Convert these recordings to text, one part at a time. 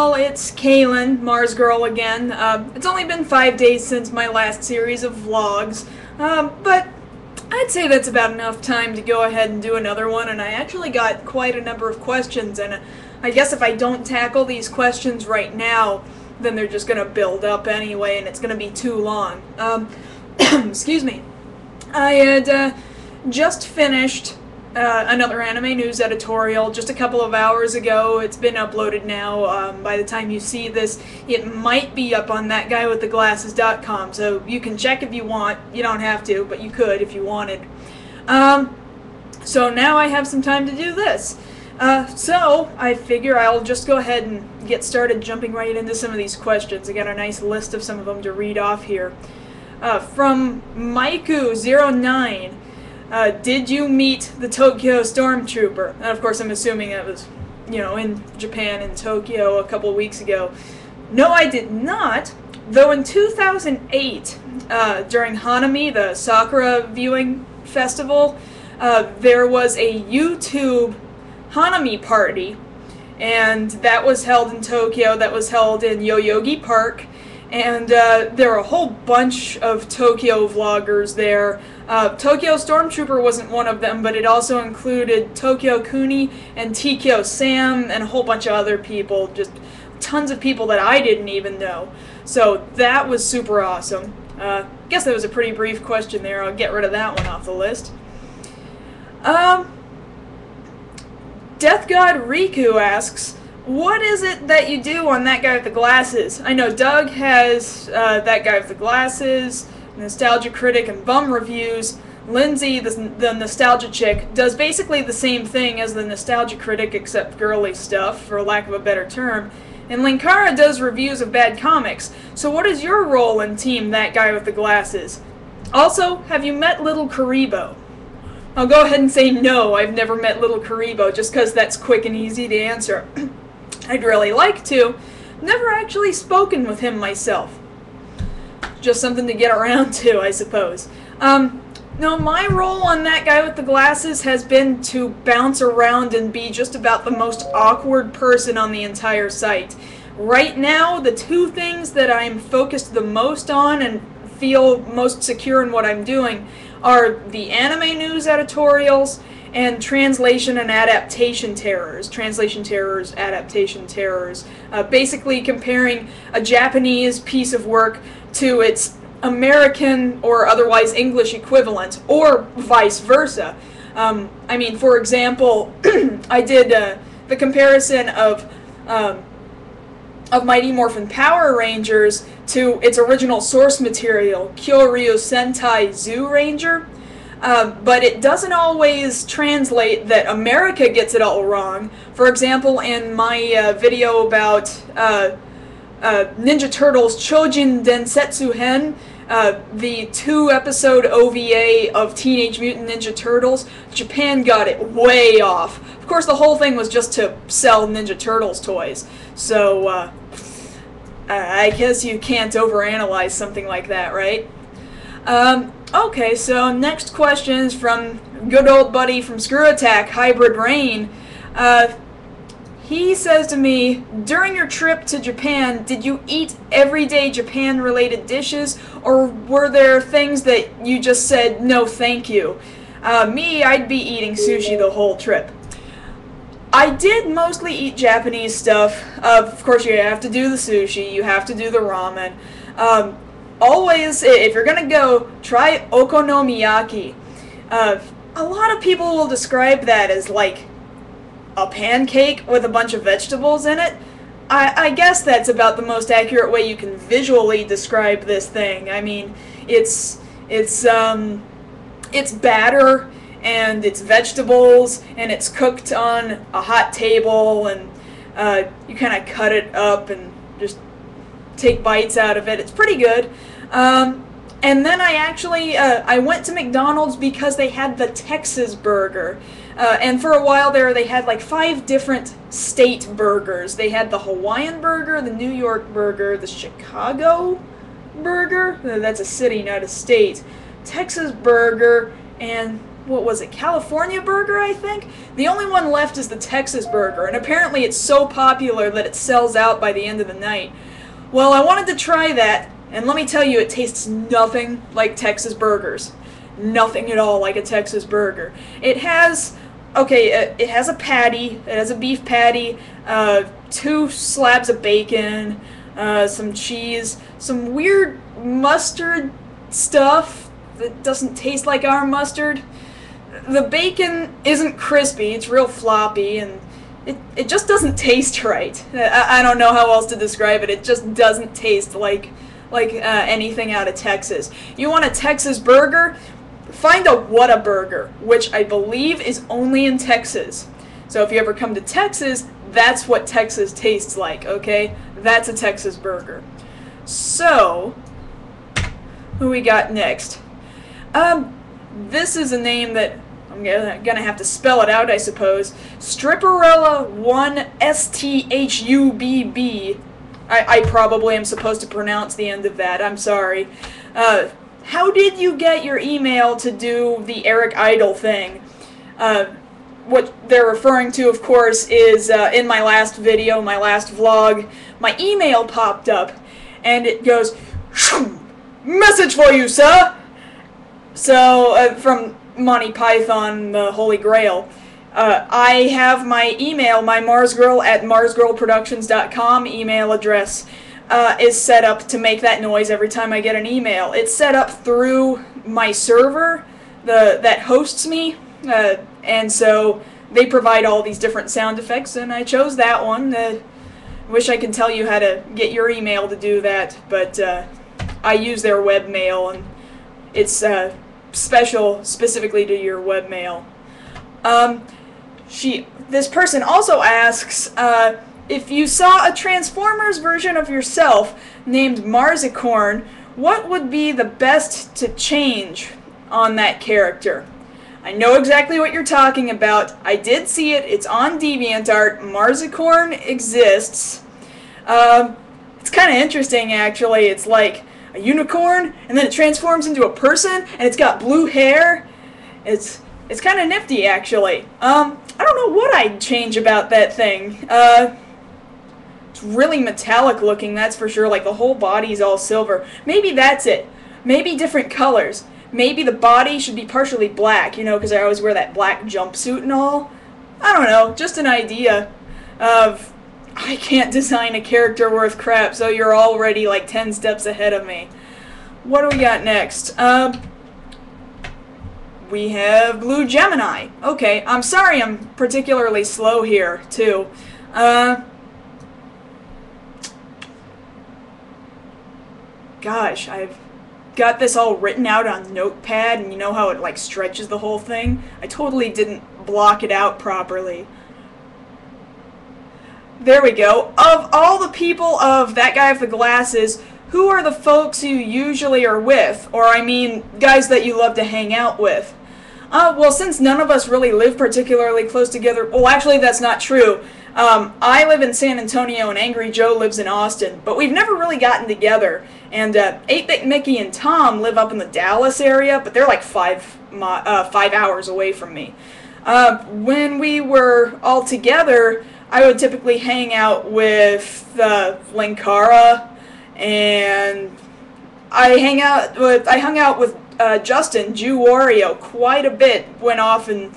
y'all, it's Kaylin, MarzGurl again. It's only been 5 days since my last series of vlogs, but I'd say that's about enough time to go ahead and do another one, and I actually got quite a number of questions, and I guess if I don't tackle these questions right now, then they're just going to build up anyway, and it's going to be too long. Excuse me. I had just finished another anime news editorial just a couple of hours ago. It's been uploaded now. By the time you see this, it might be up on thatguywiththeglasses.com, so you can check if you want. You don't have to, but you could if you wanted. So now I have some time to do this. So I figure I'll just go ahead and get started jumping right into some of these questions. I got a nice list of some of them to read off here. From Maiku09, did you meet the Tokyo Stormtrooper? And of course I'm assuming that was, in Japan, in Tokyo a couple weeks ago. No, I did not, though in 2008, during Hanami, the Sakura viewing festival, there was a YouTube Hanami party, and that was held in Tokyo. That was held in Yoyogi Park, and there were a whole bunch of Tokyo vloggers there. Tokyo Stormtrooper wasn't one of them, but it also included Tokyo Kuni and TKO Sam and a whole bunch of other people, just tons of people that I didn't even know. So that was super awesome. Guess that was a pretty brief question there. I'll get rid of that one off the list. Death God Riku asks, what is it that you do on That Guy with the Glasses? I know Doug has That Guy with the Glasses, Nostalgia Critic, and Bum Reviews. Lindsay, the Nostalgia Chick, does basically the same thing as the Nostalgia Critic, except girly stuff, for lack of a better term. And Linkara does reviews of bad comics. So what is your role in Team That Guy with the Glasses? Also, have you met Little Karibo? I'll go ahead and say no, I've never met Little Karibo, just because that's quick and easy to answer. I'd really like to. Never actually spoken with him myself. Just something to get around to, I suppose. No, my role on That Guy with the Glasses has been to bounce around and be just about the most awkward person on the entire site. Right now, the two things that I'm focused the most on and feel most secure in what I'm doing are the anime news editorials and translation and adaptation terrors. Translation terrors, adaptation terrors. Basically comparing a Japanese piece of work to its American or otherwise English equivalent, or vice versa. I mean, for example, I did the comparison of Mighty Morphin Power Rangers to its original source material, Kyoryu Sentai Zoo Ranger. But it doesn't always translate that America gets it all wrong. For example, in my video about Ninja Turtles Chojin Densetsu Hen, the 2-episode OVA of Teenage Mutant Ninja Turtles, Japan got it way off. Of course, the whole thing was just to sell Ninja Turtles toys. So, I guess you can't overanalyze something like that, right? Okay, so next question is from good old buddy from Screw Attack, Hybrid Rain. He says to me, during your trip to Japan, did you eat everyday Japan-related dishes, or were there things that you just said, no thank you? Me, I'd be eating sushi the whole trip. I did mostly eat Japanese stuff. Of course, you have to do the sushi, you have to do the ramen. Always, if you're gonna go, try okonomiyaki. A lot of people will describe that as like a pancake with a bunch of vegetables in it. I guess that's about the most accurate way you can visually describe this thing. I mean, it's batter and it's vegetables and it's cooked on a hot table, and you kind of cut it up and just take bites out of it. It's pretty good. And then I actually, I went to McDonald's because they had the Texas burger. And for a while there, they had like 5 different state burgers. They had the Hawaiian burger, the New York burger, the Chicago burger, that's a city, not a state, Texas burger, and what was it, California burger, I think? The only one left is the Texas burger, and apparently it's so popular that it sells out by the end of the night. Well, I wanted to try that, and let me tell you, it tastes nothing like Texas burgers. Nothing at all like a Texas burger. It has, okay, it has a patty, it has a beef patty, 2 slabs of bacon, some cheese, some weird mustard stuff that doesn't taste like our mustard. The bacon isn't crispy, it's real floppy, and it just doesn't taste right. I don't know how else to describe it. It just doesn't taste like anything out of Texas. You want a Texas burger? Find a Whataburger, which I believe is only in Texas. So if you ever come to Texas, that's what Texas tastes like, okay? That's a Texas burger. So, who we got next? This is a name that I'm gonna have to spell it out, I suppose. Stripperella1 STHUBB. I probably am supposed to pronounce the end of that. I'm sorry. How did you get your email to do the Eric Idle thing? What they're referring to, of course, is in my last video, my last vlog, my email popped up, and it goes, "Message for you, sir!" So, from Monty Python, the Holy Grail. I have my email, my MarzGurl at MarzGurlProductions.com email address is set up to make that noise every time I get an email. It's set up through my server that hosts me, and so they provide all these different sound effects, and I chose that one. Wish I could tell you how to get your email to do that, but I use their webmail, and it's special specifically to your webmail. This person also asks if you saw a Transformers version of yourself named Marzicorn, what would be the best to change on that character? I know exactly what you're talking about. I did see it. It's on DeviantArt. Marzicorn exists. It's kind of interesting, actually. It's like a unicorn, and then it transforms into a person, and it's got blue hair. It's kind of nifty, actually. I don't know what I'd change about that thing. It's really metallic looking, that's for sure. Like, the whole body's all silver. Maybe that's it. Maybe different colors. Maybe the body should be partially black, you know, because I always wear that black jumpsuit and all. I don't know, just an idea of... I can't design a character worth crap, so you're already like 10 steps ahead of me. What do we got next? We have Blue Gemini. Okay, I'm sorry I'm particularly slow here, too. Gosh, I've got this all written out on Notepad, and you know how it like stretches the whole thing? I totally didn't block it out properly. There we go. Of all the people of That Guy with the Glasses, who are the folks you usually are with? Or, I mean, guys that you love to hang out with? Well, since none of us really live particularly close together... Well, actually, that's not true. I live in San Antonio, and Angry Joe lives in Austin. But we've never really gotten together. And 8-Bit Mickey and Tom live up in the Dallas area, but they're like 5 hours away from me. When we were all together... I would typically hang out with Linkara, and I hung out with Justin, Jew Wario, quite a bit. Went off and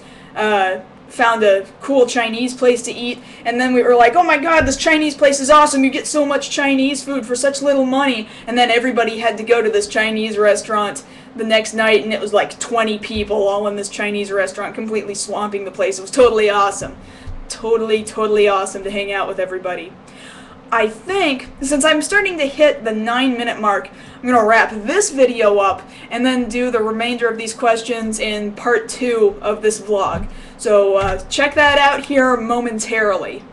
found a cool Chinese place to eat, and then we were like, oh my god, this Chinese place is awesome, you get so much Chinese food for such little money, and then everybody had to go to this Chinese restaurant the next night, and it was like 20 people all in this Chinese restaurant, completely swamping the place. It was totally awesome. Totally awesome to hang out with everybody. I think, since I'm starting to hit the 9-minute mark, I'm going to wrap this video up and then do the remainder of these questions in part 2 of this vlog. So check that out here momentarily.